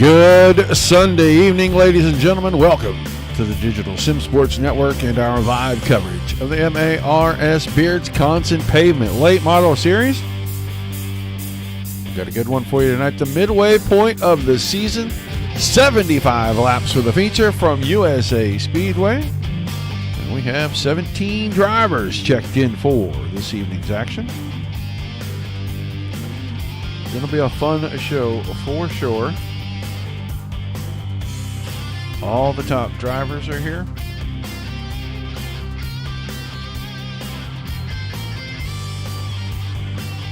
Good Sunday evening, ladies and gentlemen. Welcome to the Digital Sim Sports Network and our live coverage of the MARS Beardsconsin Pavement Late Model Series. We've got a good one for you tonight. The midway point of the season, 75 laps for the feature from USA Speedway. And we have 17 drivers checked in for this evening's action. It's going to be a fun show for sure. All the top drivers are here.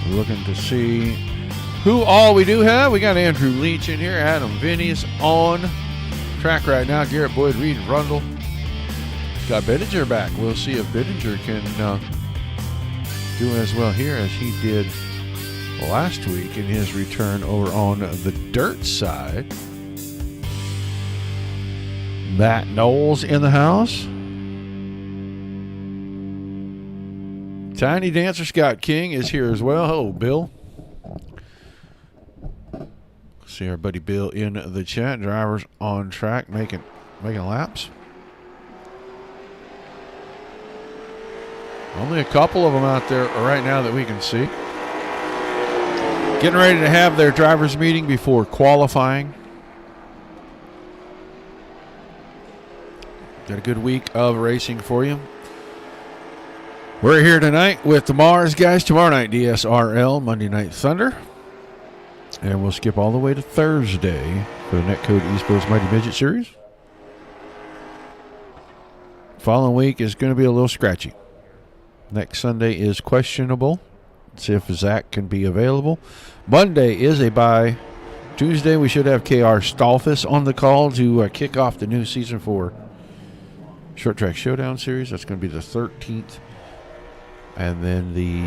We're looking to see who all we do have. We got Andrew Leach in here. Adam Vinny is on track right now. Garrett Boyd, Reed Rundle. Got Bittinger back. We'll see if Bittinger can do as well here as he did last week in his return over on the dirt side. Matt Knowles in the house. Tiny Dancer Scott King is here as well. Hello, Bill. See our buddy Bill in the chat. Drivers on track making laps. Only a couple of them out there right now that we can see. Getting ready to have their drivers meeting before qualifying. Got a good week of racing for you. We're here tonight with the Mars guys. Tomorrow night, DSRL, Monday Night Thunder. And we'll skip all the way to Thursday for the Netcode Esports Mighty Midget Series. Following week is going to be a little scratchy. Next Sunday is questionable. Let's see if Zach can be available. Monday is a bye. Tuesday, we should have KR Stolfus on the call to kick off the new season for Short Track Showdown Series. That's going to be the 13th. And then the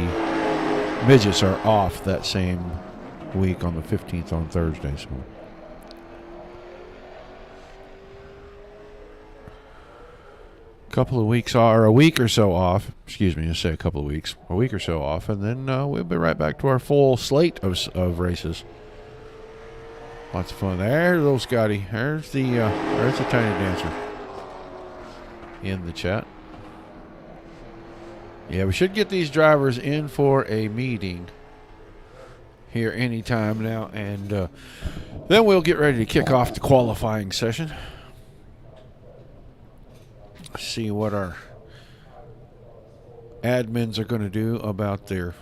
midgets are off that same week on the 15th on Thursday. So a week or so off. Excuse me, just say a couple of weeks. A week or so off. And then we'll be right back to our full slate of races. Lots of fun. There's little Scotty. There's the Tiny Dancer in the chat. Yeah, we should get these drivers in for a meeting here anytime now, and then we'll get ready to kick off the qualifying session. See what our admins are going to do about their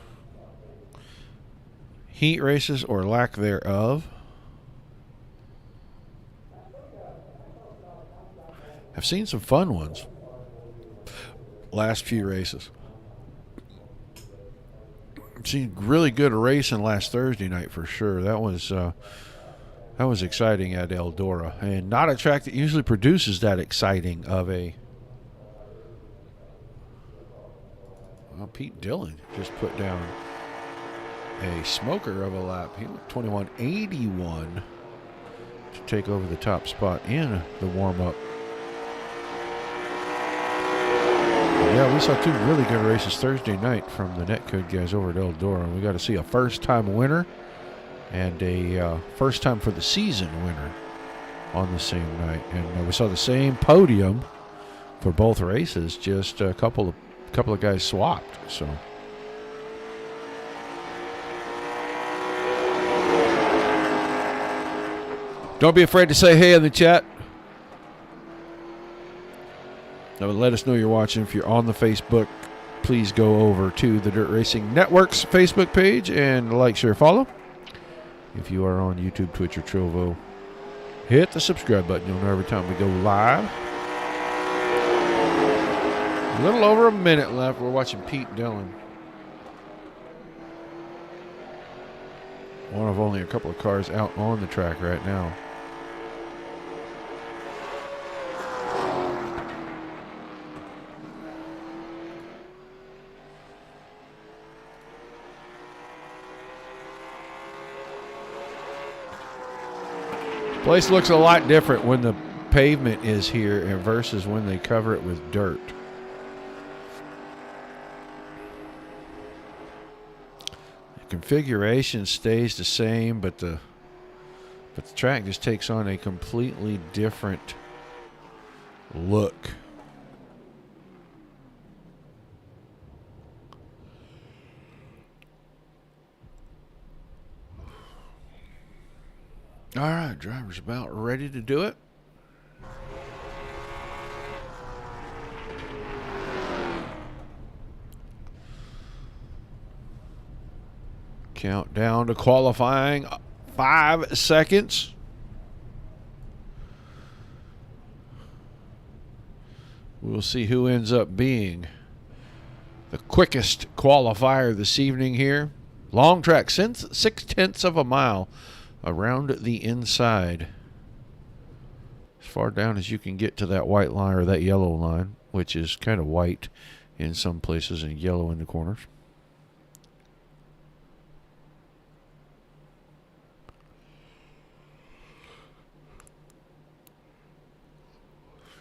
heat races or lack thereof. I've seen some fun ones last few races. I've seen really good racing last Thursday night for sure. That was exciting at Eldora, and not a track that usually produces that exciting of a. Well, Pete Dillon just put down a smoker of a lap. He went 21.81 to take over the top spot in the warm-up. Yeah, we saw two really good races Thursday night from the Netcode guys over at Eldora. We got to see a first-time winner and a first-time for the season winner on the same night. And we saw the same podium for both races, just a couple of guys swapped. So don't be afraid to say hey in the chat. Let us know you're watching. If you're on the Facebook, please go over to the Dirt Racing Network's Facebook page and like, share, follow. If you are on YouTube, Twitch, or Trovo, hit the subscribe button. You'll know every time we go live. A little over a minute left. We're watching Pete Dillon. One of only a couple of cars out on the track right now. Place looks a lot different when the pavement is here versus when they cover it with dirt. The configuration stays the same, but the But the track just takes on a completely different look. All right, driver's about ready to do it. Countdown to qualifying, 5 seconds. We'll see who ends up being the quickest qualifier this evening here. Long track, 6/10 of a mile around the inside. As far down as you can get to that white line or that yellow line, which is kind of white in some places and yellow in the corners.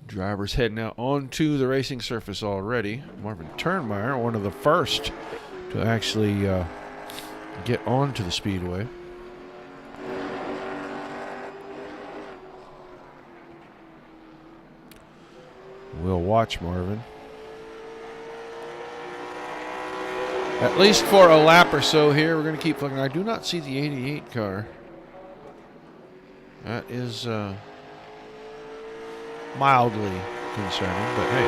Drivers heading out onto the racing surface already. Marvin Turnmeyer, one of the first to actually get onto the Speedway. We'll watch Marvin. At least for a lap or so here. We're going to keep looking. I do not see the 88 car. That is mildly concerning, but hey,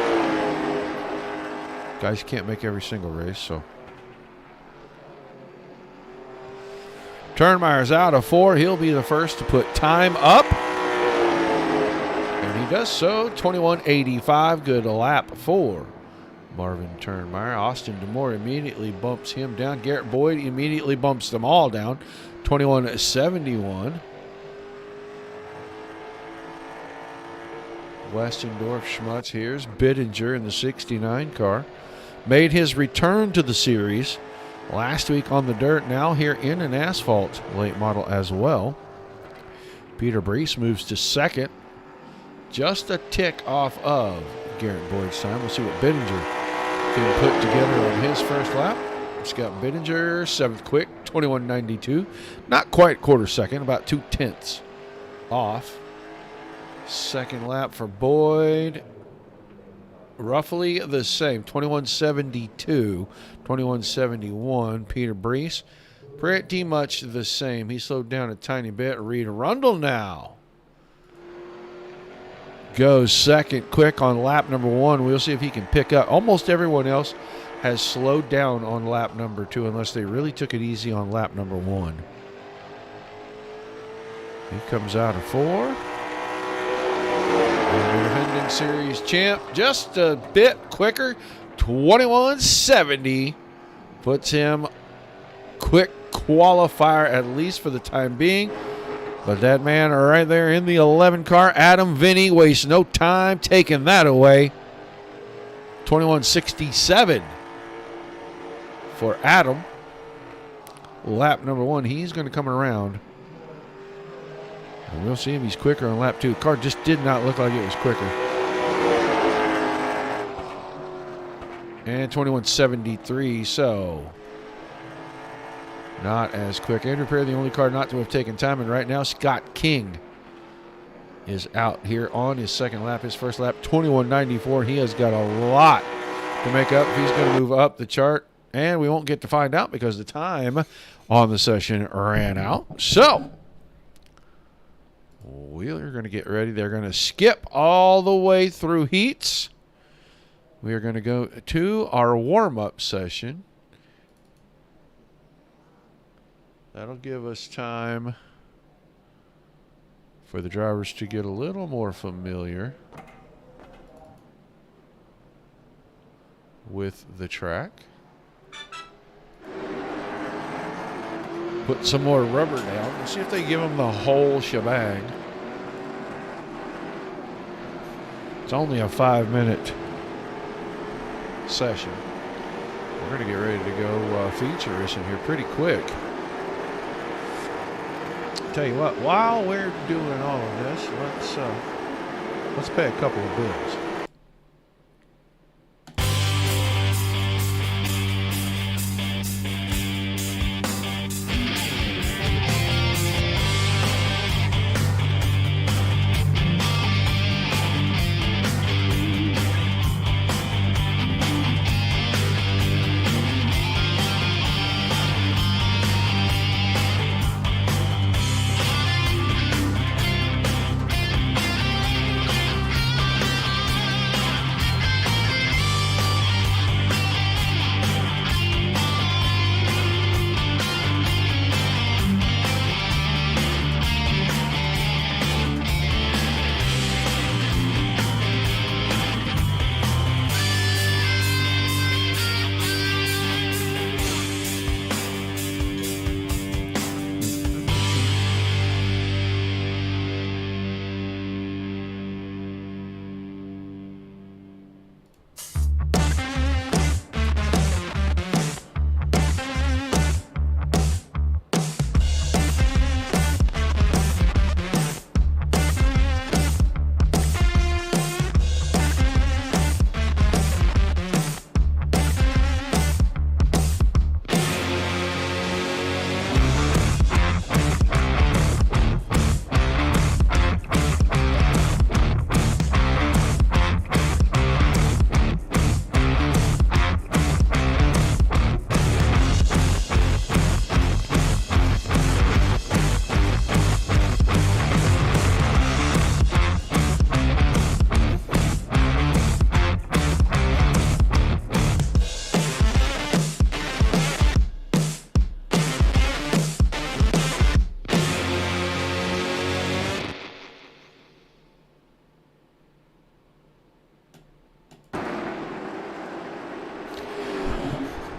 guys can't make every single race, so. Turnmeyer's out of 4. He'll be the first to put time up. And he does so. 21:85. Good lap for Marvin Turnmeyer. Austin DeMore immediately bumps him down. Garrett Boyd immediately bumps them all down. 21:71. Westendorf, Schmutz. Here's Bittinger in the 69 car. Made his return to the series last week on the dirt. Now here in an asphalt late model as well. Peter Brees moves to second. Just a tick off of Garrett Boyd's time. We'll see what Bittinger can put together on his first lap. Scott Bittinger, 7th quick, 21:92. Not quite quarter second, about 2/10 off. Second lap for Boyd, roughly the same, 21:72, 21:71. Peter Brees, pretty much the same. He slowed down a tiny bit. Reed Rundle now goes second quick on lap number 1. We'll see if he can pick up. Almost everyone else has slowed down on lap number 2 unless they really took it easy on lap number 1. He comes out of 4. And the defending series champ just a bit quicker. 21:70 puts him quick qualifier at least for the time being. But that man right there in the 11 car, Adam Vinny, wastes no time taking that away. 21:67 for Adam. Lap number 1, he's going to come around. And we'll see if he's quicker on lap 2. The car just did not look like it was quicker. And 21:73, so not as quick. Andrew Perry, the only car not to have taken time. And right now, Scott King is out here on his second lap. His first lap, 21:94. He has got a lot to make up if he's going to move up the chart. And we won't get to find out because the time on the session ran out. So we're going to get ready. They're going to skip all the way through heats. We are going to go to our warm-up session. That'll give us time for the drivers to get a little more familiar with the track. Put some more rubber down. We'll see if they give them the whole shebang. It's only a 5-minute session. We're going to get ready to go feature racing here pretty quick. Tell you what, while we're doing all of this, let's pay a couple of bills.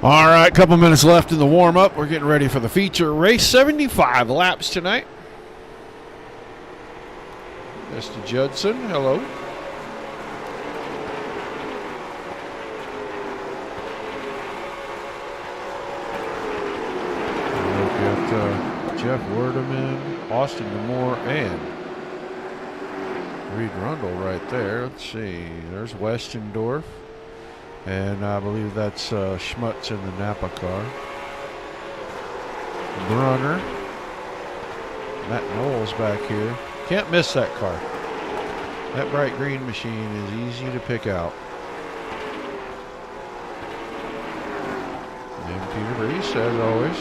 All right, couple minutes left in the warm-up. We're getting ready for the feature race. 75 laps tonight. Mr. Judson, hello. We've got Jeff Werdeman, Austin Demore, and Reed Rundle right there. Let's see. There's Westendorf. And I believe that's Schmutz in the Napa car. Brunner. Matt Knowles back here. Can't miss that car. That bright green machine is easy to pick out. And Peter Reese, as always.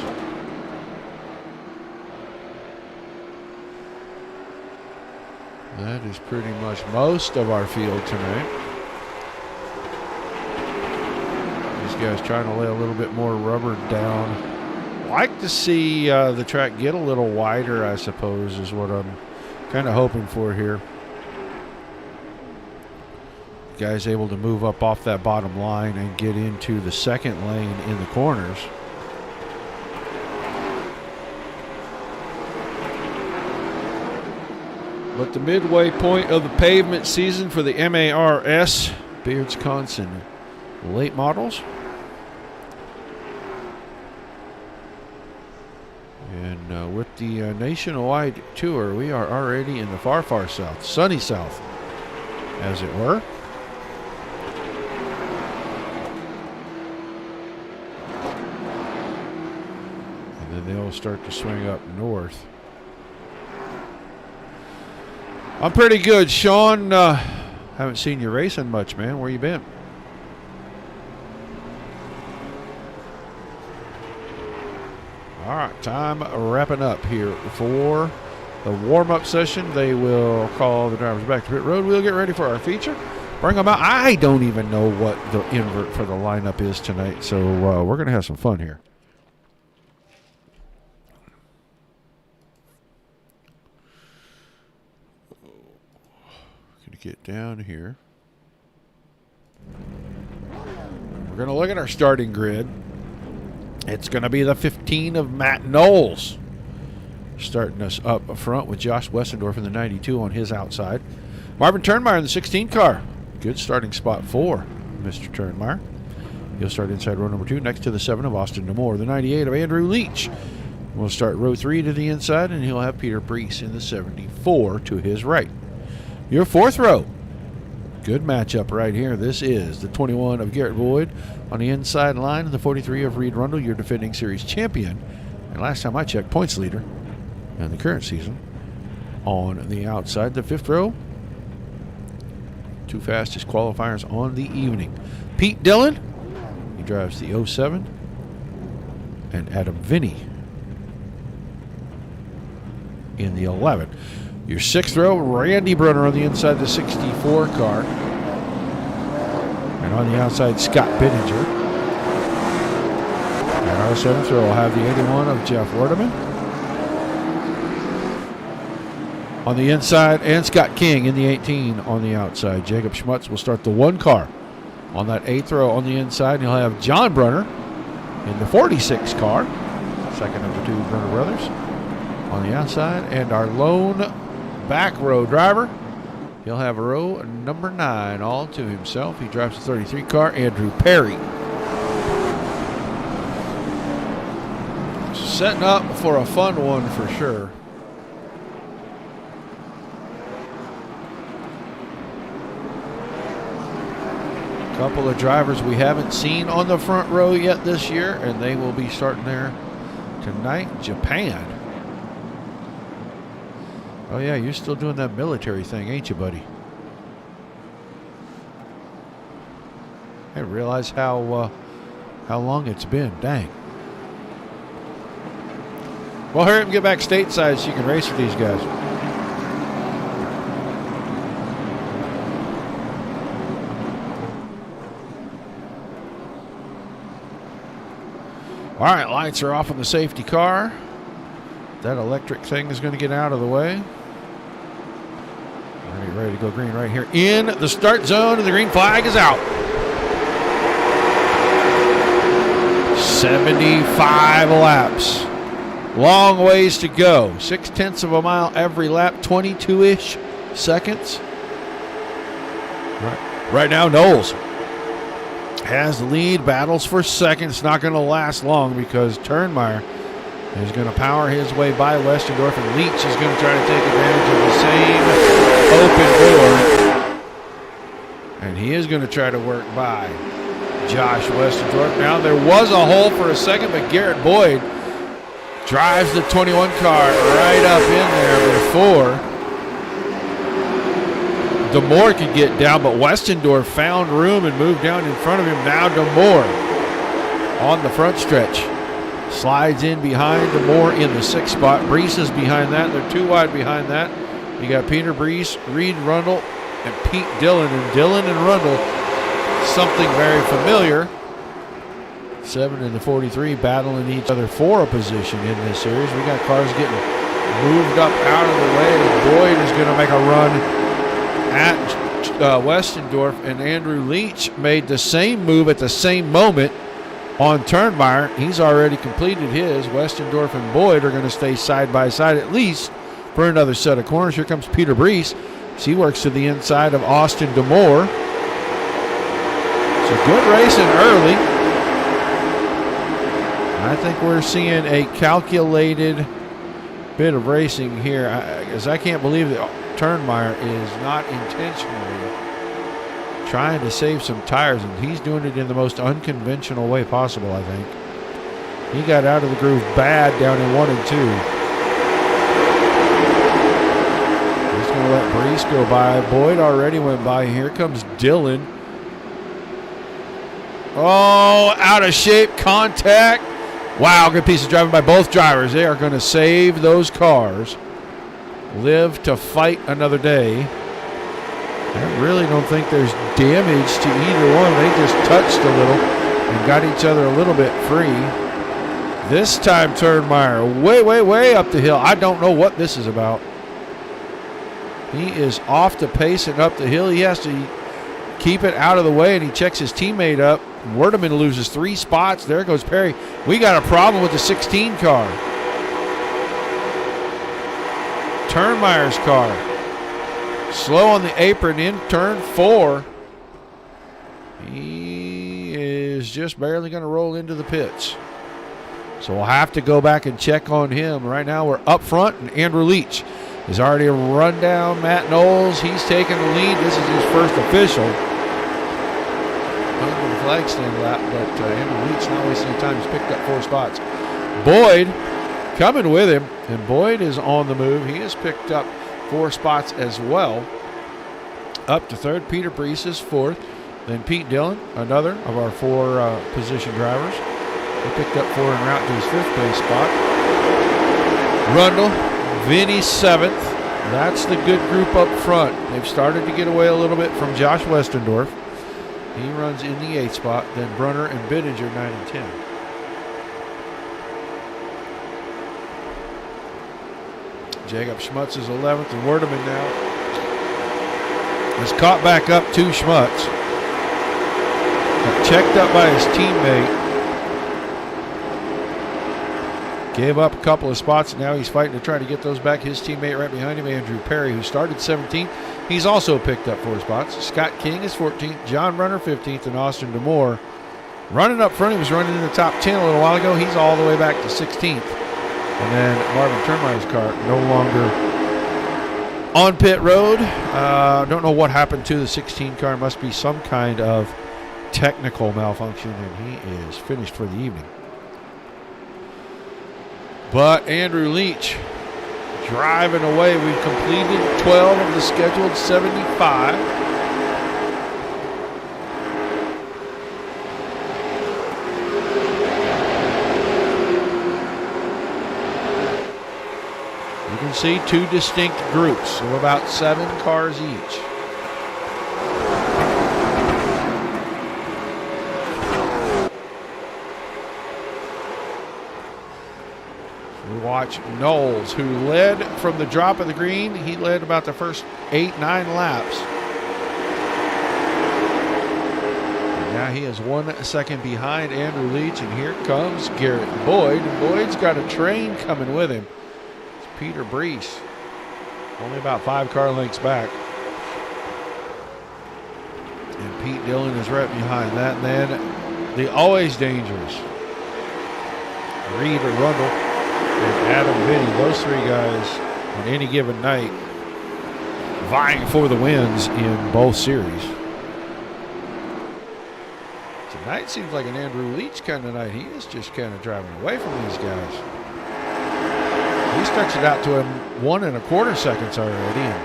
That is pretty much most of our field tonight. Guys trying to lay a little bit more rubber down. Like to see the track get a little wider, I suppose, is what I'm kind of hoping for here. Guys able to move up off that bottom line and get into the second lane in the corners. But the midway point of the pavement season for the MARS Beardsconsin late models. And with the nationwide tour, we are already in the far, far south, sunny south, as it were. And then they'll start to swing up north. I'm pretty good, Sean. Haven't seen you racing much, man. Where you been? All right, time wrapping up here for the warm-up session. They will call the drivers back to pit road. We'll get ready for our feature. Bring them out. I don't even know what the invert for the lineup is tonight, so we're going to have some fun here. Going to get down here. We're going to look at our starting grid. It's going to be the 15 of Matt Knowles. Starting us up front with Josh Westendorf in the 92 on his outside. Marvin Turnmeyer in the 16 car. Good starting spot for Mr. Turnmeyer. He'll start inside row number 2 next to the 7 of Austin Demore. The 98 of Andrew Leach will start row 3 to the inside, and he'll have Peter Brees in the 74 to his right. Your 4th row. Good matchup right here. This is the 21 of Garrett Boyd on the inside line, and the 43 of Reed Rundle, your defending series champion. And last time I checked, points leader in the current season. On the outside, the 5th row. 2 fastest qualifiers on the evening. Pete Dillon, he drives the 07. And Adam Vinny in the 11. Your 6th row, Randy Brunner on the inside, the 64 car. And on the outside, Scott Bittinger. And our 7th row will have the 81 of Jeff Werdeman. On the inside, and Scott King in the 18 on the outside. Jacob Schmutz will start the 1 car on that 8th row on the inside. And you'll have John Brunner in the 46 car, second of the 2 Brunner brothers, on the outside. And our lone back row driver, he'll have row number 9 all to himself. He drives the 33 car, Andrew Perry. Setting up for a fun one for sure. A couple of drivers we haven't seen on the front row yet this year, and they will be starting there tonight. Japan. Oh yeah, you're still doing that military thing, ain't you, buddy? I didn't realize how long it's been. Dang. Well, hurry up and get back stateside so you can race with these guys. All right, lights are off on the safety car. That electric thing is going to get out of the way. Ready to go green right here in the start zone, and the green flag is out. 75 laps. Long ways to go. 0.6 of a mile every lap, 22-ish seconds. Right now, Knowles has the lead, battles for second. It's not going to last long because Turnmeyer is going to power his way by Westendorf, and Leach is going to try to take advantage of the same open door. And he is going to try to work by Josh Westendorf. Now, there was a hole for a second, but Garrett Boyd drives the 21 car right up in there before DeMoore could get down, but Westendorf found room and moved down in front of him. Now DeMoore on the front stretch. Slides in behind DeMoore in the 6th spot. Brees is behind that. They're 2 wide behind that. You got Peter Brees, Reed Rundle, and Pete Dillon. And Dillon and Rundle, something very familiar. 7 and the 43 battling each other for a position in this series. We got cars getting moved up out of the way. Boyd is going to make a run at Westendorf, and Andrew Leach made the same move at the same moment on Turnmeyer. He's already completed his. Westendorf and Boyd are going to stay side by side at least for another set of corners. Here comes Peter Brees. He works to the inside of Austin DeMoore. It's a good racing early. I think we're seeing a calculated bit of racing here, as I can't believe that Turnmeyer is not intentionally trying to save some tires, and he's doing it in the most unconventional way possible, I think. He got out of the groove bad down in 1 and 2. He's going to let Brees go by. Boyd already went by. Here comes Dillon. Oh, out of shape, contact. Wow, good piece of driving by both drivers. They are going to save those cars. Live to fight another day. I really don't think there's damage to either one. They just touched a little and got each other a little bit free. This time Turnmeyer way up the hill. I don't know what this is about. He is off the pace and up the hill. He has to keep it out of the way, and he checks his teammate up. Werdeman loses 3 spots. There goes Perry. We got a problem with the 16 car. Turnmeyer's car slow on the apron in turn 4. He is just barely going to roll into the pits. So we'll have to go back and check on him. Right now we're up front, and Andrew Leach has already run down Matt Knowles. He's taking the lead. This is his first official under the flag stand lap, but Andrew Leach not wasting any time. He's picked up 4 spots. Boyd coming with him, and Boyd is on the move. He has picked up 4 spots as well. Up to 3rd, Peter Brees is 4th. Then Pete Dillon, another of our 4 position drivers. He picked up 4 en route to his 5th place spot. Rundle, Vinny 7th. That's the good group up front. They've started to get away a little bit from Josh Westendorf. He runs in the 8th spot. Then Brunner and Bittinger 9 and 10. Jacob Schmutz is 11th, and Werdeman now is caught back up to Schmutz. Got checked up by his teammate. Gave up a couple of spots, and now he's fighting to try to get those back. His teammate right behind him, Andrew Perry, who started 17th. He's also picked up 4 spots. Scott King is 14th, John Brunner 15th, and Austin DeMoore running up front. He was running in the top 10 a little while ago. He's all the way back to 16th. And then Marvin Turnmeyer's car no longer on pit road. Don't know what happened to the 16 car. Must be some kind of technical malfunction, and he is finished for the evening. But Andrew Leach driving away. We've completed 12 of the scheduled 75. You can see 2 distinct groups of about 7 cars each. We watch Knowles, who led from the drop of the green. He led about the first 8-9 laps. And Now he is 1 second behind Andrew Leach, and here comes Garrett Boyd. And Boyd's got a train coming with him. It's Peter Brees, only about 5 car lengths back. And Pete Dillon is right behind that. And then the always dangerous Reed Rundle and Adam Vinny. Those 3 guys on any given night vying for the wins in both series. Tonight seems like an Andrew Leach kind of night. He is just kind of driving away from these guys. He stretched it out to him 1 1/4 seconds already, and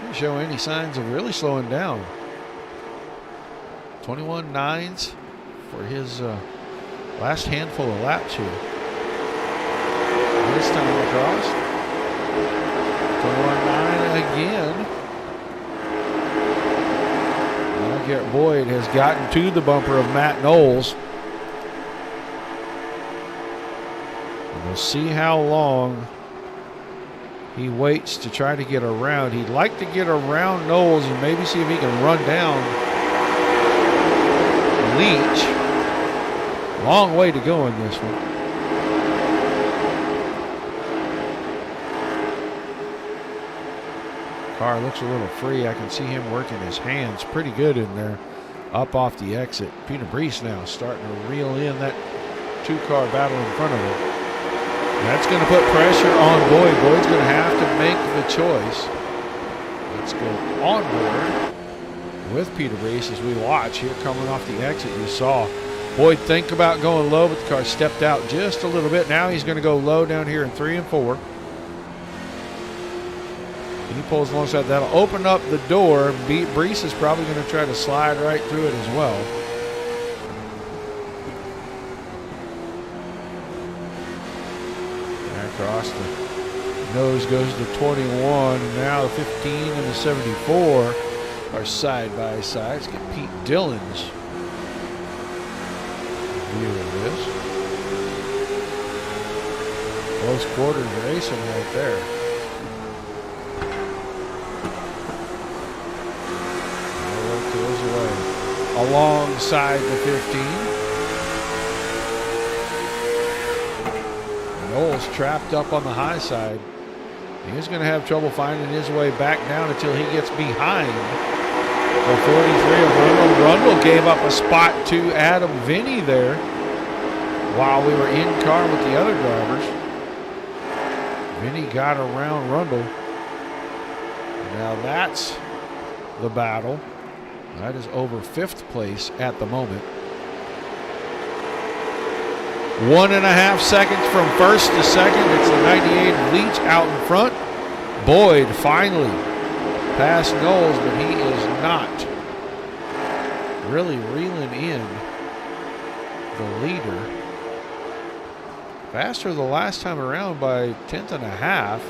didn't show any signs of really slowing down. 21.9s for his last handful of laps here. This time across. 21.9 again. Garrett Boyd has gotten to the bumper of Matt Knowles. And we'll see how long he waits to try to get around. He'd like to get around Knowles and maybe see if he can run down Leach. Long way to go in this one. Car looks a little free. I can see him working his hands pretty good in there up off the exit. Peter Brees now starting to reel in that 2-car battle in front of him. That's going to put pressure on Boyd. Boyd's going to have to make the choice. Let's go on board with Peter Brees as we watch here coming off the exit. You saw Boyd think about going low, but the car stepped out just a little bit. Now he's going to go low down here in 3 and 4. He pulls alongside. That'll open up the door. Brees is probably going to try to slide right through it as well. And across the nose goes the 21. And now the 15 and the 74 are side by side. Let's get Pete Dillon's view of this. Close quarters racing right there. Alongside the 15. Knowles trapped up on the high side. He's going to have trouble finding his way back down until he gets behind the 43 of Rundle. Rundle gave up a spot to Adam Vinny there while we were in car with the other drivers. Vinny got around Rundle. Now that's the battle. That is over 5th place at the moment. 1.5 seconds from first to second. It's the 98 Leach out in front. Boyd finally past Knowles, but he is not really reeling in the leader. Faster the last time around by 1/10.5.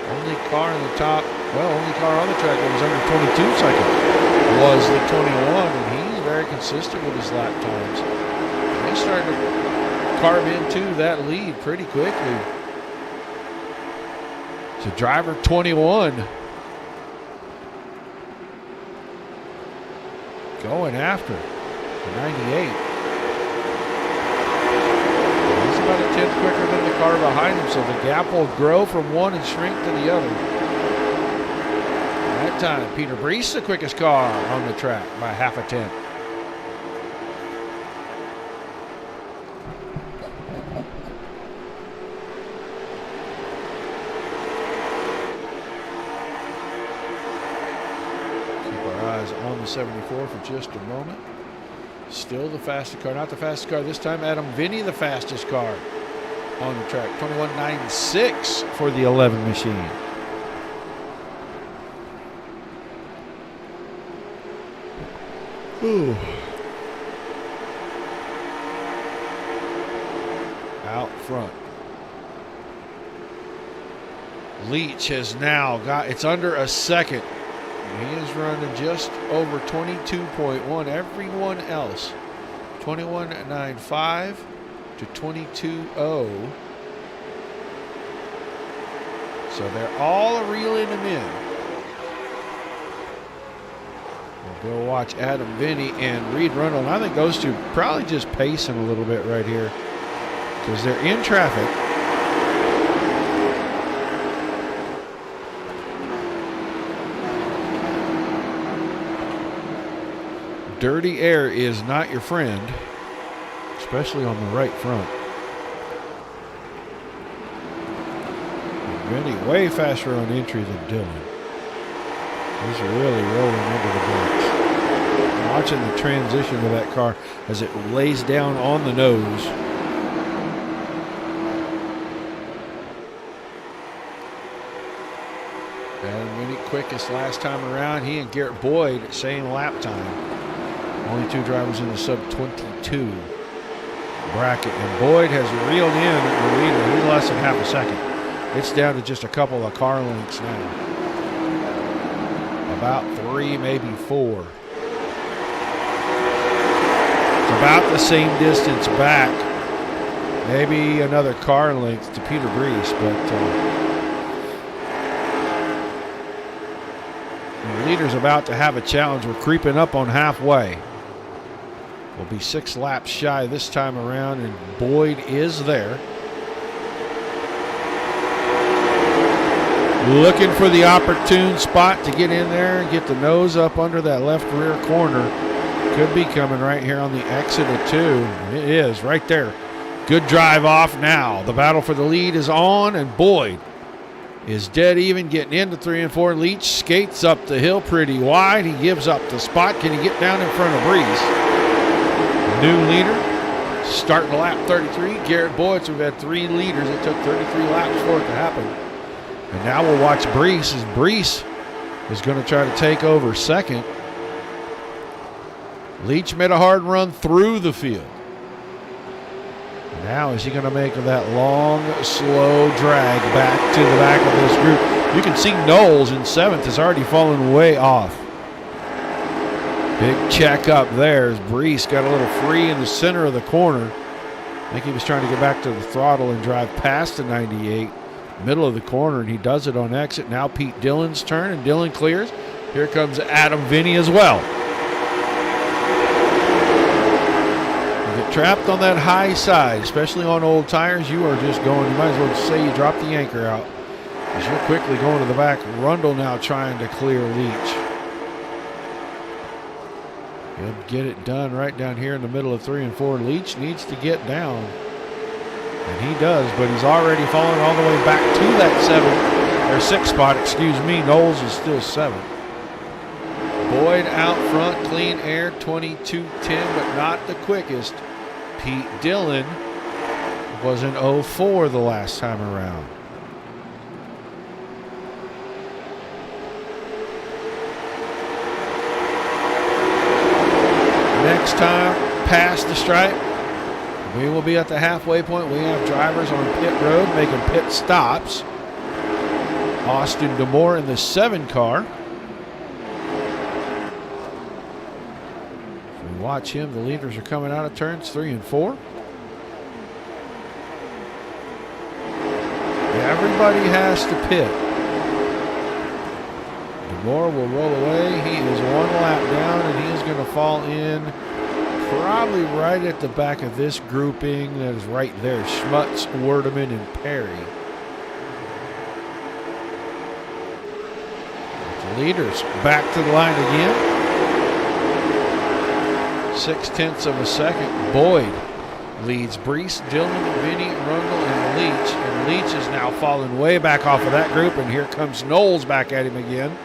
Only car on the top, only car on the track that was under 22 seconds was the 21, and he's very consistent with his lap times. And he's starting to carve into that lead pretty quickly. So driver 21 going after the 98. He's about a 10th quicker than the car behind him, so the gap will grow from one and shrink to the other. That time, Peter Brees, the quickest car on the track by 1/2 tenth. Keep our eyes on the 74 for just a moment. Still the fastest car, not the fastest car this time. Adam Vinny, the fastest car on the track. 21.96 for the 11 machine. Ooh. Out front. Leach has now got, it's under a second. He is running just over 22.1. Everyone else, 21.95 to 22.0. So they're all reeling him in. Go watch Adam Vinny and Reed Rundle. And I think those two probably just pacing a little bit right here because they're in traffic. Dirty air is not your friend, especially on the right front. Vinny way faster on entry than Dylan. He's really rolling into the brakes. Watching the transition of that car as it lays down on the nose. And Vinny quickest last time around. He and Garrett Boyd, same lap time. Only two drivers in the sub-22 bracket. And Boyd has reeled in the leader. A little less than half a second. It's down to just a couple of car lengths now. About 3, maybe 4. It's about the same distance back. Maybe another car length to Peter Brees, but the leader's about to have a challenge. We're creeping up on halfway. We'll be 6 laps shy this time around, and Boyd is there. Looking for the opportune spot to get in there and get the nose up under that left rear corner. Could be coming right here on the exit of 2. It is right there. Good drive off now. The battle for the lead is on, and Boyd is dead even getting into 3 and 4. Leach skates up the hill pretty wide. He gives up the spot. Can he get down in front of Brees? New leader starting lap 33. Garrett Boyd. So we've had 3 leaders. It took 33 laps for it to happen. And now we'll watch Brees as Brees is going to try to take over second. Leach made a hard run through the field. Now is he going to make that long, slow drag back to the back of this group? You can see Knowles in 7th has already fallen way off. Big check up there as Brees got a little free in the center of the corner. I think he was trying to get back to the throttle and drive past the 98. Middle of the corner, and he does it on exit. Now Pete Dillon's turn, and Dillon clears. Here comes Adam Vinny as well. You get trapped on that high side, especially on old tires, you are just going, you might as well say you dropped the anchor out. As you're quickly going to the back. Rundle now trying to clear Leach. He'll get it done right down here in the middle of 3 and 4. Leach needs to get down. And he does, but he's already fallen all the way back to that 6th spot, excuse me. Knowles is still 7th. Boyd out front, clean air, 22.10, but not the quickest. Pete Dillon was in 04 the last time around. Next time, past the stripe. We will be at the halfway point. We have drivers on pit road making pit stops. Austin DeMore in the 7 car. We watch him. The leaders are coming out of turns 3 and 4. Everybody has to pit. DeMore will roll away. He is 1 lap down, and he is going to fall in probably right at the back of this grouping that is right there. Schmutz, Werdeman, and Perry. The leaders back to the line again. 0.6 of a second. Boyd leads Brees, Dillon, Vinny, Rundle, and Leach. And Leach is now falling way back off of that group, and here comes Knowles back at him again.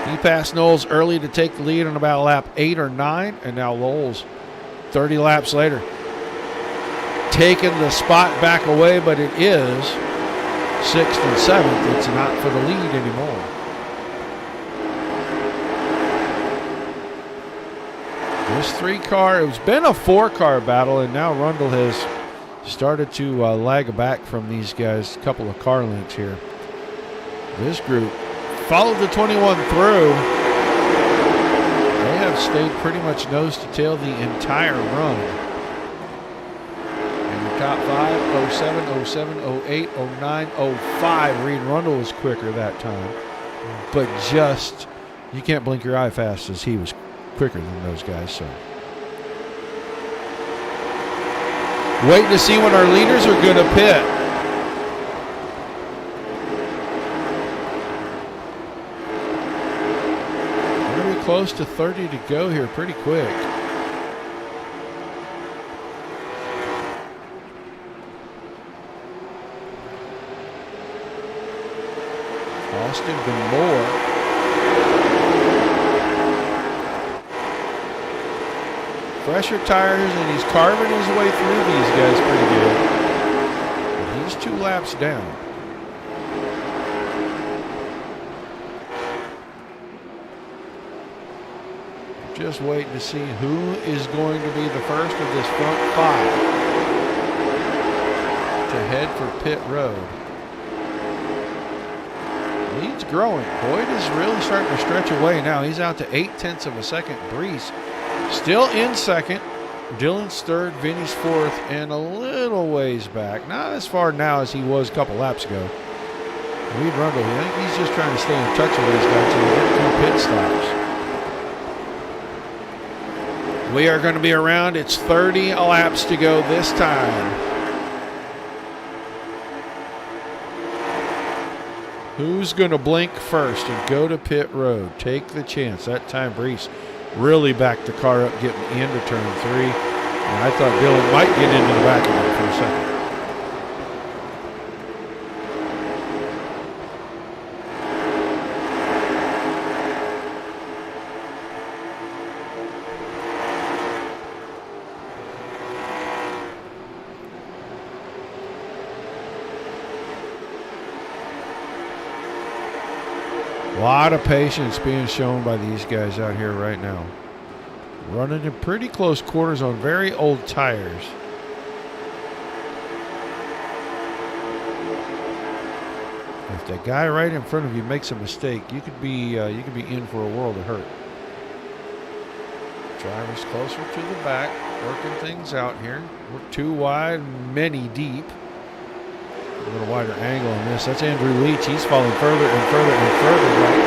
He passed Knowles early to take the lead on about lap 8 or 9, and now Knowles, 30 laps later, taking the spot back away, but it is 6th and 7th. It's not for the lead anymore. This 3-car, it's been a 4-car battle, and now Rundle has started to lag back from these guys, a couple of car lengths here. This group followed the 21 through. They have stayed pretty much nose to tail the entire run. In the top 5, 07, 07, 08, 09, 05. Reed Rundle was quicker that time, but just You can't blink your eye fast as he was quicker than those guys. So waiting to see when our leaders are going to pit. We're going to be close to 30 to go here pretty quick. Austin Moore. Fresher tires, and he's carving his way through these guys pretty good. But he's 2 laps down. Just waiting to see who is going to be the first of this front 5 to head for pit road. Lead's growing. Boyd is really starting to stretch away now. He's out to 0.8 of a second. Brees still in second. Dylan's third. Vinny's fourth, and a little ways back. Not as far now as he was a couple laps ago. Reed Rundle, I think he's just trying to stay in touch with these guys until they get 2 pit stops. We are going to be around. It's 30 laps to go this time. Who's going to blink first and go to pit road? Take the chance. That time, Brees really backed the car up, getting into turn 3. And I thought Dylan might get into the back of it for a second. A lot of patience being shown by these guys out here right now. Running in pretty close quarters on very old tires. If that guy right in front of you makes a mistake, you could be in for a world of hurt. Drivers closer to the back, working things out here. We're 2 wide, many deep. A little wider angle on this. That's Andrew Leach. He's falling further and further and further right.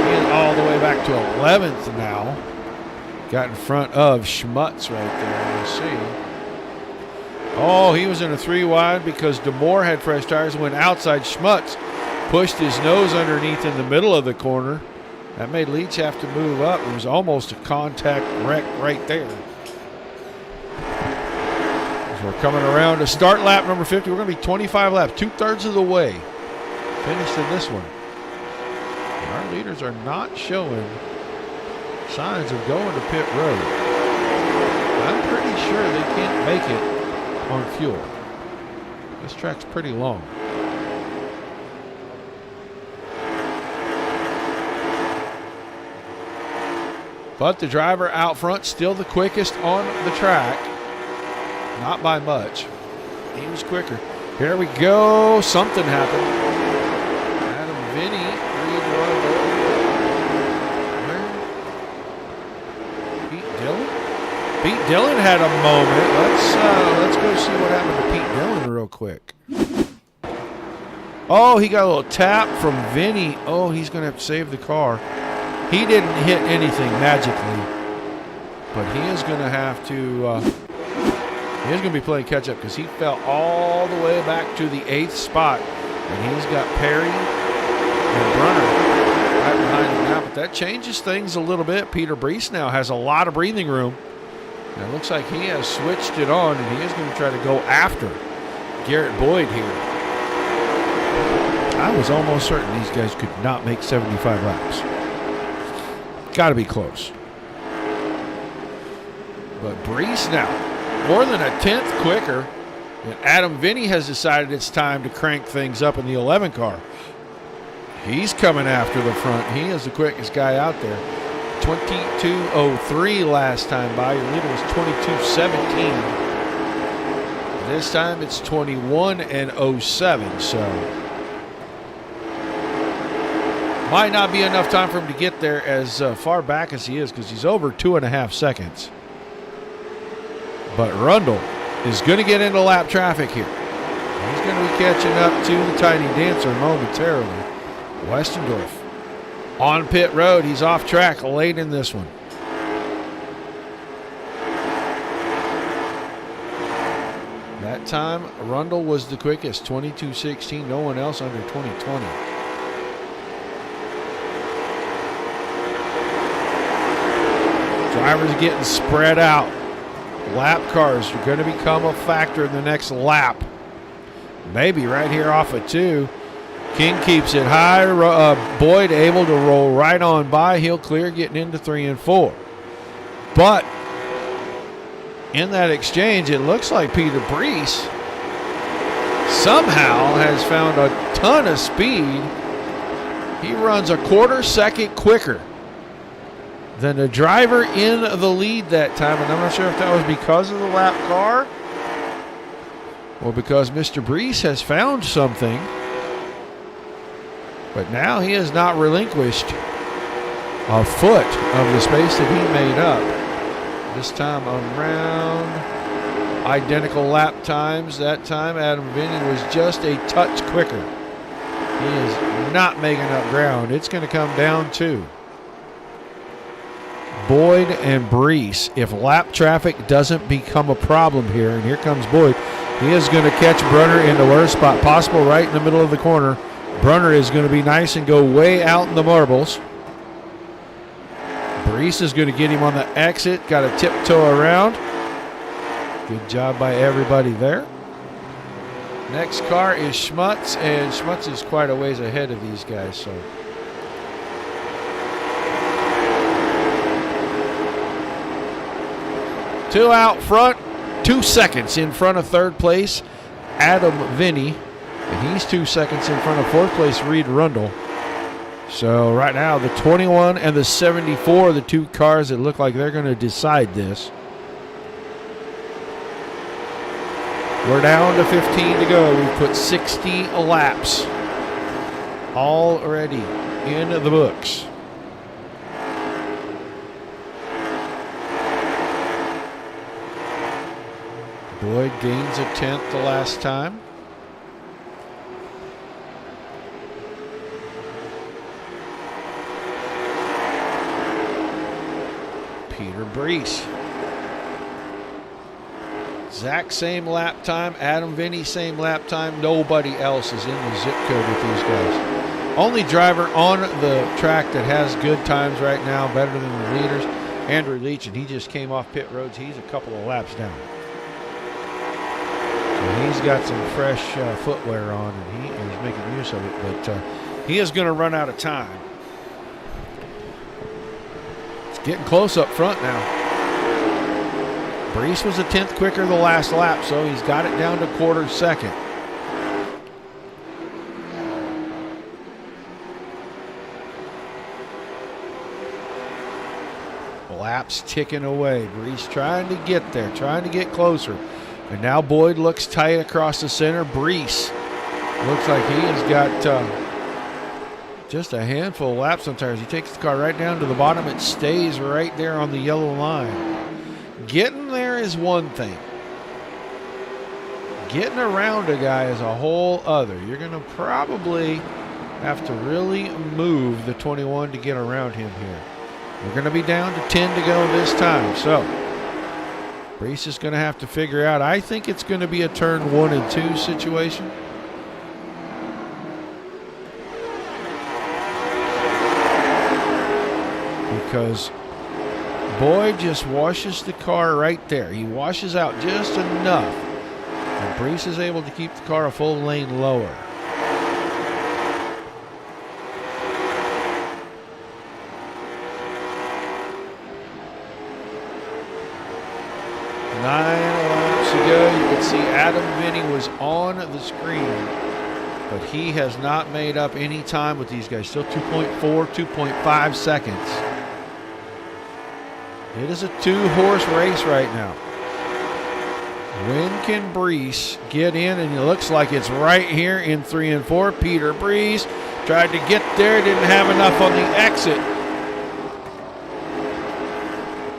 He is all the way back to 11th now. Got in front of Schmutz right there. We'll see. Oh, he was in a 3 wide because DeMoore had fresh tires and went outside. Schmutz pushed his nose underneath in the middle of the corner. That made Leach have to move up. It was almost a contact wreck right there. We're coming around to start lap number 50. We're going to be 25 laps, 2/3 of the way finished in this one. Our leaders are not showing signs of going to pit road. I'm pretty sure they can't make it on fuel. This track's pretty long. But the driver out front, still the quickest on the track. Not by much. He was quicker. Here we go. Something happened. Adam Vinny. Pete Dillon? Pete Dillon had a moment. Let's go see what happened to Pete Dillon real quick. Oh, he got a little tap from Vinny. Oh, he's going to have to save the car. He didn't hit anything magically, but he is going to have to... he's going to be playing catch-up because he fell all the way back to the 8th spot. And he's got Perry and Brunner right behind him now. But that changes things a little bit. Peter Brees now has a lot of breathing room. And it looks like he has switched it on, and he is going to try to go after Garrett Boyd here. I was almost certain these guys could not make 75 laps. Got to be close. But Brees now, more than a 10th quicker, and Adam Vinny has decided it's time to crank things up in the 11 car. He's coming after the front. He is the quickest guy out there. 22:03 last time by. Your leader was 22:17. This time it's 21:07. So might not be enough time for him to get there as far back as he is because he's over 2.5 seconds. But Rundle is going to get into lap traffic here. He's going to be catching up to the Tiny Dancer momentarily. Westendorf On pit road, he's off track late in this one. That time, Rundle was the quickest, 22.16. No one else under 2020. Drivers getting spread out. Lap cars are going to become a factor in the next lap. Maybe right here off of 2. King keeps it high. Boyd able to roll right on by. He'll clear getting into 3 and 4. But in that exchange, it looks like Peter Brees somehow has found a ton of speed. He runs a quarter second quicker than the driver in the lead that time. And I'm not sure if that was because of the lap car or because Mr. Brees has found something. But now he has not relinquished a foot of the space that he made up. This time around, identical lap times. That time, Adam Vinny was just a touch quicker. He is not making up ground. It's going to come down to Boyd and Brees. If lap traffic doesn't become a problem here, and here comes Boyd, he is going to catch Brunner in the worst spot possible, right in the middle of the corner. Brunner is going to be nice and go way out in the marbles. Brees is going to get him on the exit. Got to tiptoe around. Good job by everybody there. Next car is Schmutz, and Schmutz is quite a ways ahead of these guys. So 2 out front, 2 seconds in front of third place, Adam Vinny. And he's 2 seconds in front of fourth place, Reed Rundle. So right now, the 21 and the 74 are the 2 cars that look like they're going to decide this. We're down to 15 to go. We've put 60 laps already in the books. Boyd gains a 10th the last time. Peter Brees. Zach, same lap time. Adam Vinny, same lap time. Nobody else is in the zip code with these guys. Only driver on the track that has good times right now, better than the leaders, Andrew Leach, and he just came off pit roads. He's a couple of laps down. So he's got some fresh footwear on, and he is making use of it, but he is going to run out of time. It's getting close up front now. Brees was a 10th quicker the last lap, so he's got it down to quarter second. Laps ticking away. Brees trying to get there, trying to get closer. And now Boyd looks tight across the center. Brees looks like he has got just a handful of laps on tires. He takes the car right down to the bottom. It stays right there on the yellow line. Getting there is one thing. Getting around a guy is a whole other. You're going to probably have to really move the 21 to get around him here. We're going to be down to 10 to go this time. So Brees is going to have to figure out. I think it's going to be a turn 1 and 2 situation. Because Boyd just washes the car right there. He washes out just enough. And Brees is able to keep the car a full lane lower. Nine laps to go. You can see Adam Vinny was on the screen, but he has not made up any time with these guys. Still 2.4, 2.5 seconds. It is a 2-horse race right now. When can Brees get in? And it looks like it's right here in 3 and 4. Peter Brees tried to get there, didn't have enough on the exit.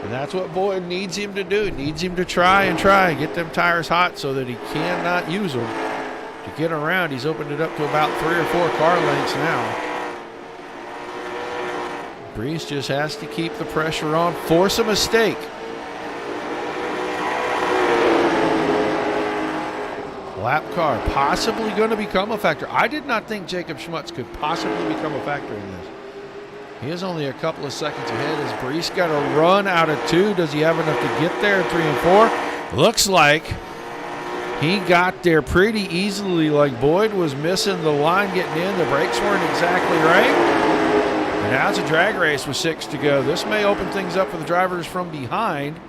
And that's what Boyd needs him to do. He needs him to try and get them tires hot so that he cannot use them to get around. He's opened it up to about 3 or 4 car lengths now. Breeze just has to keep the pressure on, force a mistake. Lap car possibly going to become a factor. I did not think Jacob Schmutz could possibly become a factor in this. He is only a couple of seconds ahead as Brees got a run out of 2. Does he have enough to get there in 3 and 4? Looks like he got there pretty easily. Like Boyd was missing the line getting in. The brakes weren't exactly right. And now it's a drag race with 6 to go. This may open things up for the drivers from behind.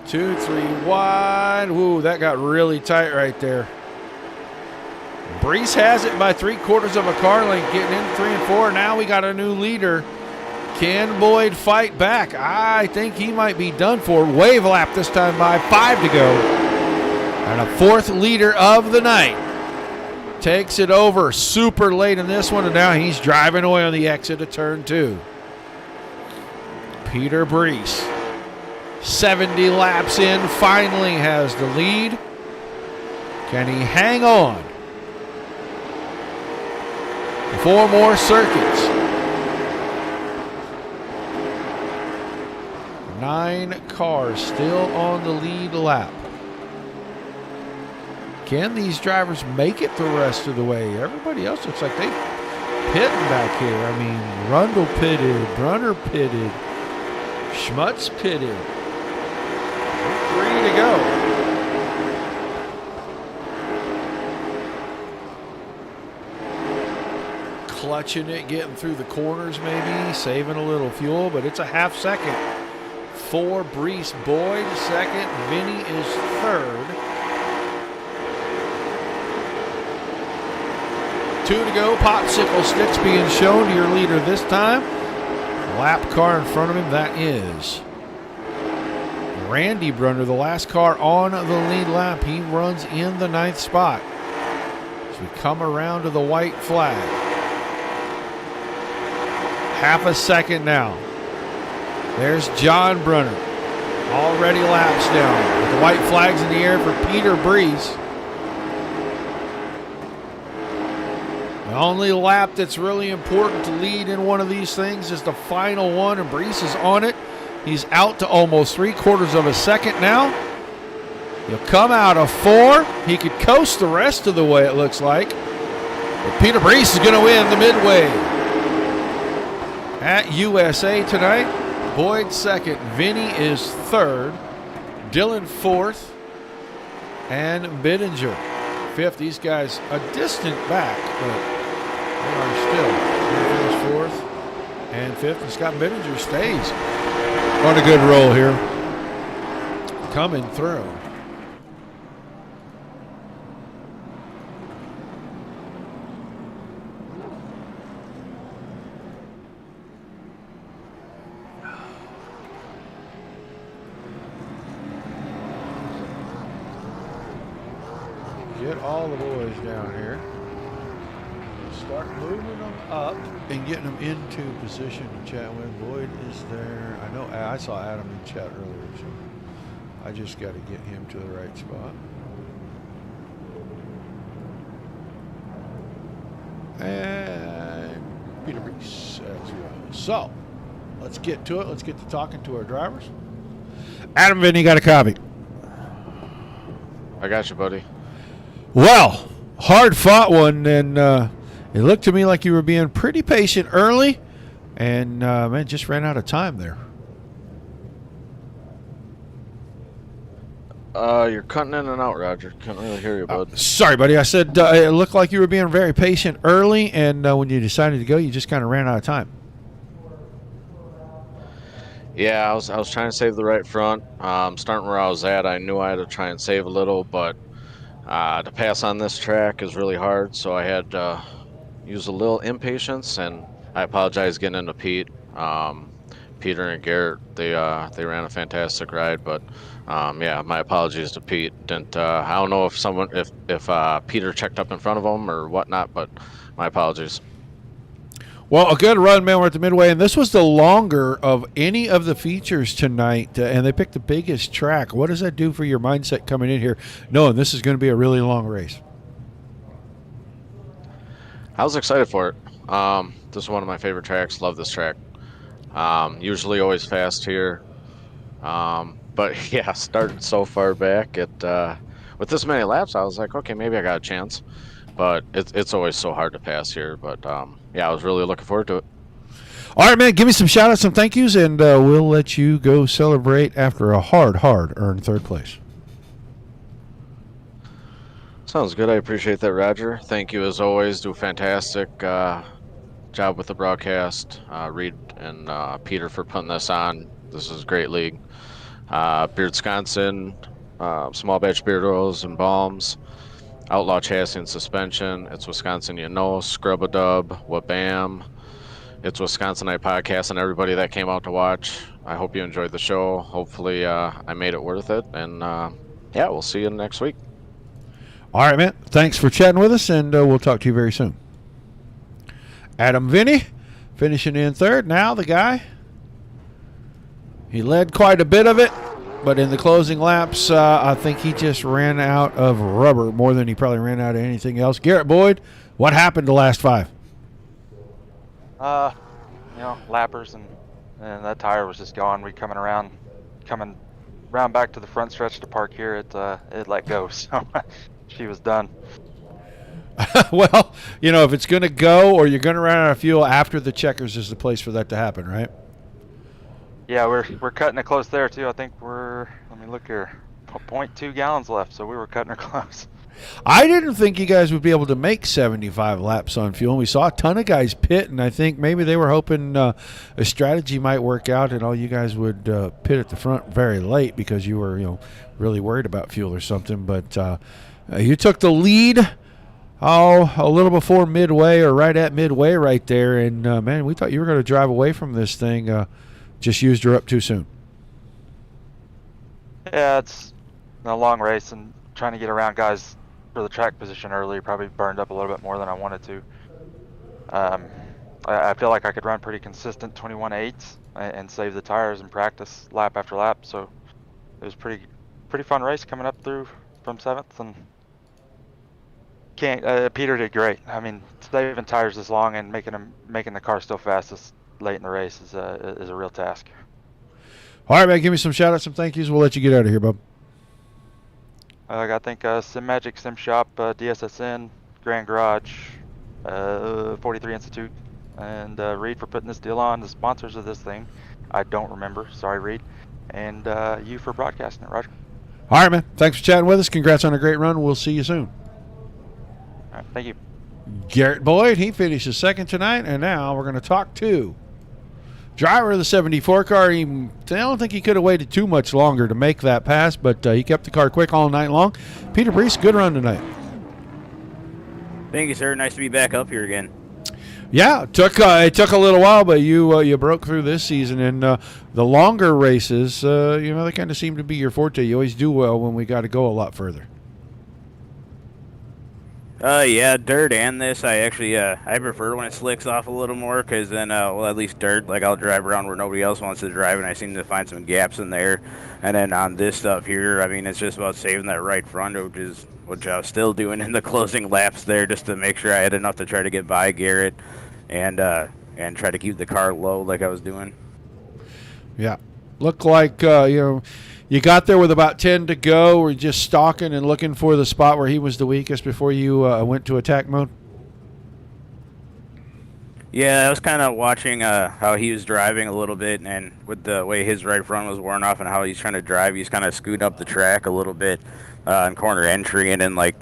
2, 3 wide. Ooh, that got really tight right there. Brees has it by 3/4 of a car length, getting into 3 and 4. Now we got a new leader. Can Boyd fight back? I think he might be done for. Wave lap this time by 5 to go. And a 4th leader of the night takes it over super late in this one, and now he's driving away on the exit of turn 2. Peter Brees, 70 laps in, finally has the lead. Can he hang on? 4 more circuits. 9 cars still on the lead lap. Can these drivers make it the rest of the way? Everybody else looks like they're pitting back here. I mean, Rundle pitted, Brunner pitted, Schmutz pitted. 3 to go. Clutching it, getting through the corners maybe, saving a little fuel, but it's a half second for Brees. Boyd second, Vinny is third. 2 to go, popsicle sticks being shown to your leader this time. Lap car in front of him, that is Randy Brunner, the last car on the lead lap. He runs in the 9th spot. As we come around to the white flag. Half a second now. There's John Brunner. Already laps down. With the white flags in the air for Peter Brees. The only lap that's really important to lead in one of these things is the final one, and Brees is on it. He's out to almost 3/4 of a second now. He'll come out of 4. He could coast the rest of the way, it looks like. But Peter Brees is going to win the Midway at USA tonight. Boyd second, Vinny is third, Dylan fourth, and Bittinger fifth. These guys a distant back, but they are still. Vinny's fourth and fifth, and Scott Bittinger stays on a good roll here, coming through. Get all the boys down here. Start moving them up and getting them into position to chat with. Boyd is there. I know I saw Adam in chat earlier, so I just got to get him to the right spot. And Peter Brees as well. So let's get to it. Let's get to talking to our drivers. Adam, Vinny, got a copy. I got you, buddy. Well, hard fought one, and it looked to me like you were being pretty patient early, and man, just ran out of time there. You're cutting in and out, Roger. Can't really hear you, bud. Sorry, buddy. I said it looked like you were being very patient early, and when you decided to go, you just kind of ran out of time. Yeah, I was trying to save the right front. Starting where I was at, I knew I had to try and save a little, but to pass on this track is really hard, so I had to use a little impatience, and I apologize getting into Pete. Peter and Garrett, they ran a fantastic ride, but yeah, my apologies to Pete. I don't know if Peter checked up in front of him or whatnot, but my apologies. Well, a good run, man. We're at the Midway, and this was the longer of any of the features tonight, and they picked the biggest track. What does that do for your mindset coming in here, knowing this is going to be a really long race? I was excited for it. This is one of my favorite tracks. Love this track. Usually always fast here. But yeah, starting so far back with this many laps, I was like, okay, maybe I got a chance. But it's always so hard to pass here. But yeah, I was really looking forward to it. All right, man, give me some shout outs, some thank yous, and we'll let you go celebrate after a hard earned third place. Sounds good. I appreciate that, Roger. Thank you as always. Do a fantastic job with the broadcast. Reed and Peter for putting this on. This is a great league. Beardsconsin, small batch beard oils and balms, outlaw chassis and suspension. It's Wisconsin, Scrub a Dub, Wabam. It's Wisconsinite podcast and everybody that came out to watch. I hope you enjoyed the show. Hopefully, I made it worth it. And yeah, we'll see you next week. All right, man. Thanks for chatting with us, and we'll talk to you very soon. Adam Vinny finishing in third. Now the guy, he led quite a bit of it, but in the closing laps, I think he just ran out of rubber more than he probably ran out of anything else. Garrett Boyd, what happened the last five? Lappers and that tire was just gone. Coming around back to the front stretch to park here. It let go, so she was done. Well, if it's going to go or you're going to run out of fuel, after the checkers is the place for that to happen, right? Yeah, we're cutting it close there too. I think let me look here, 0.2 gallons left, so we were cutting her close. I didn't think you guys would be able to make 75 laps on fuel. And we saw a ton of guys pit, and I think maybe they were hoping a strategy might work out, and all you guys would pit at the front very late because you were, really worried about fuel or something. But you took the lead, a little before midway or right at midway right there, and man, we thought you were going to drive away from this thing. Just used her up too soon. Yeah, it's a long race, and trying to get around guys for the track position early probably burned up a little bit more than I wanted to. I feel like I could run pretty consistent 21.8s and save the tires and practice lap after lap, so it was pretty fun race coming up through from 7th. And Peter did great. I mean, saving tires this long and making the car still fast this late in the race is a real task. All right, man, give me some shout outs, some thank yous. We'll let you get out of here, bub. I think Sim Magic, Sim Shop, DSSN, Grand Garage, 43 Institute, and Reed for putting this deal on. The sponsors of this thing, I don't remember. Sorry, Reed. And you for broadcasting it, Roger. All right, man. Thanks for chatting with us. Congrats on a great run. We'll see you soon. All right, thank you. Garrett Boyd, he finishes second tonight, and now we're going to talk to driver of the 74 car. I don't think he could have waited too much longer to make that pass, but he kept the car quick all night long. Peter Brees, good run tonight. Thank you, sir. Nice to be back up here again. Yeah, it took a little while, but you broke through this season, and the longer races, they kind of seem to be your forte. You always do well when we got to go a lot further. Yeah, dirt and this. I actually, I prefer when it slicks off a little more, because then, at least dirt, like I'll drive around where nobody else wants to drive, and I seem to find some gaps in there. And then on this stuff here, I mean, it's just about saving that right front, which I was still doing in the closing laps there, just to make sure I had enough to try to get by Garrett, and try to keep the car low like I was doing. Yeah, looked like you got there with about 10 to go. We're just stalking and looking for the spot where he was the weakest before you went to attack mode. Yeah, I was kind of watching how he was driving a little bit, and with the way his right front was worn off and how he's trying to drive, he's kind of scooting up the track a little bit on corner entry and then like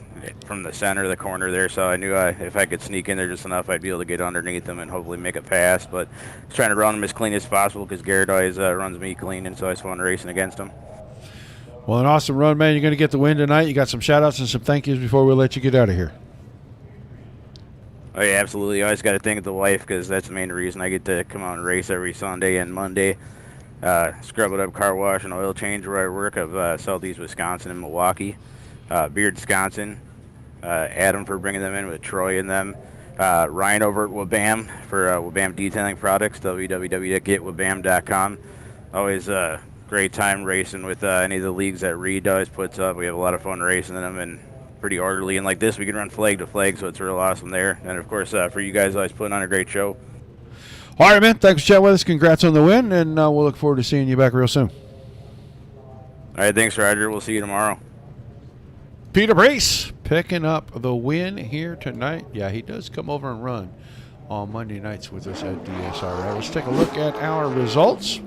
from the center of the corner there. So I knew if I could sneak in there just enough, I'd be able to get underneath him and hopefully make a pass. But I was trying to run him as clean as possible because Garrett always runs me clean, and so I just wanted racing against him. Well, an awesome run, man. You're going to get the win tonight. You got some shout-outs and some thank yous before we let you get out of here. Oh, yeah, absolutely. I always got to thank the wife because that's the main reason I get to come out and race every Sunday and Monday. Scrub It Up Car Wash and Oil Change where I work of Southeast Wisconsin and Milwaukee. Beardsconsin, Adam for bringing them in with Troy and them. Ryan over at Wabam for Wabam Detailing Products, www.getwabam.com. Always great time racing with any of the leagues that Reed always puts up. We have a lot of fun racing in them and pretty orderly. And like this, we can run flag to flag, so it's real awesome there. And, of course, for you guys, always putting on a great show. All right, man. Thanks for chatting with us. Congrats on the win, and we'll look forward to seeing you back real soon. All right, thanks, Roger. We'll see you tomorrow. Peter Brace picking up the win here tonight. Yeah, he does come over and run on Monday nights with us at DSR. Let's take a look at our results.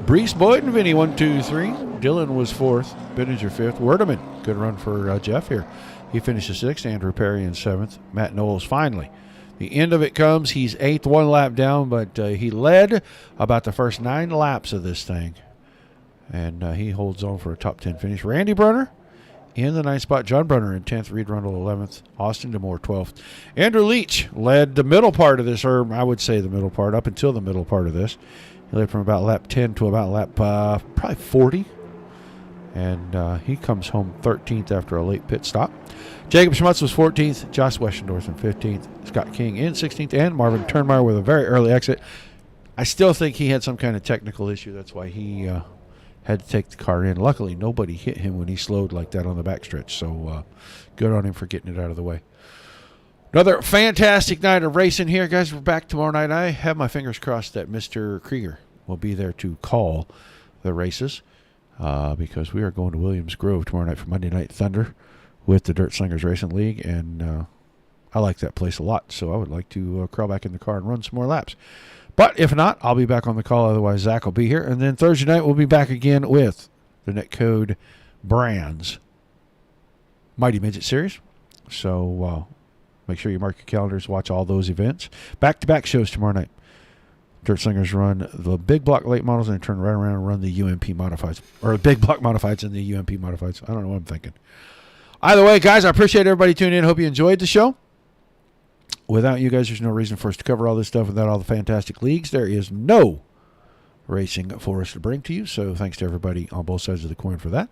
Brees, Boyd, and Vinny, 1, 2, 3. Dylan was 4th. Bittinger 5th. Werdeman, good run for Jeff here. He finishes 6th. Andrew Perry in 7th. Matt Knowles finally. The end of it comes. He's 8th, 1 lap down, but he led about the first 9 laps of this thing. And he holds on for a top 10 finish. Randy Brunner in the 9th spot. John Brunner in 10th. Reed Rundle 11th. Austin DeMore 12th. Andrew Leach led the middle part of this, or I would say the middle part, up until the middle part of this. He led from about lap 10 to about lap probably 40. And he comes home 13th after a late pit stop. Jacob Schmutz was 14th. Josh Weschendorf in 15th. Scott King in 16th. And Marvin Turnmeyer with a very early exit. I still think he had some kind of technical issue. That's why he had to take the car in. Luckily, nobody hit him when he slowed like that on the backstretch. So good on him for getting it out of the way. Another fantastic night of racing here, guys. We're back tomorrow night. I have my fingers crossed that Mr. Krieger will be there to call the races because we are going to Williams Grove tomorrow night for Monday Night Thunder with the Dirt Slingers Racing League, and I like that place a lot, so I would like to crawl back in the car and run some more laps. But if not, I'll be back on the call. Otherwise, Zach will be here. And then Thursday night, we'll be back again with the Netcode Brands Mighty Midget Series. So make sure you mark your calendars, watch all those events. Back-to-back shows tomorrow night. Dirt Slingers run the big block late models and turn right around and run the UMP modifieds. Or big block modifieds and the UMP modifieds. I don't know what I'm thinking. Either way, guys, I appreciate everybody tuning in. Hope you enjoyed the show. Without you guys, there's no reason for us to cover all this stuff. Without all the fantastic leagues, there is no racing for us to bring to you. So thanks to everybody on both sides of the coin for that.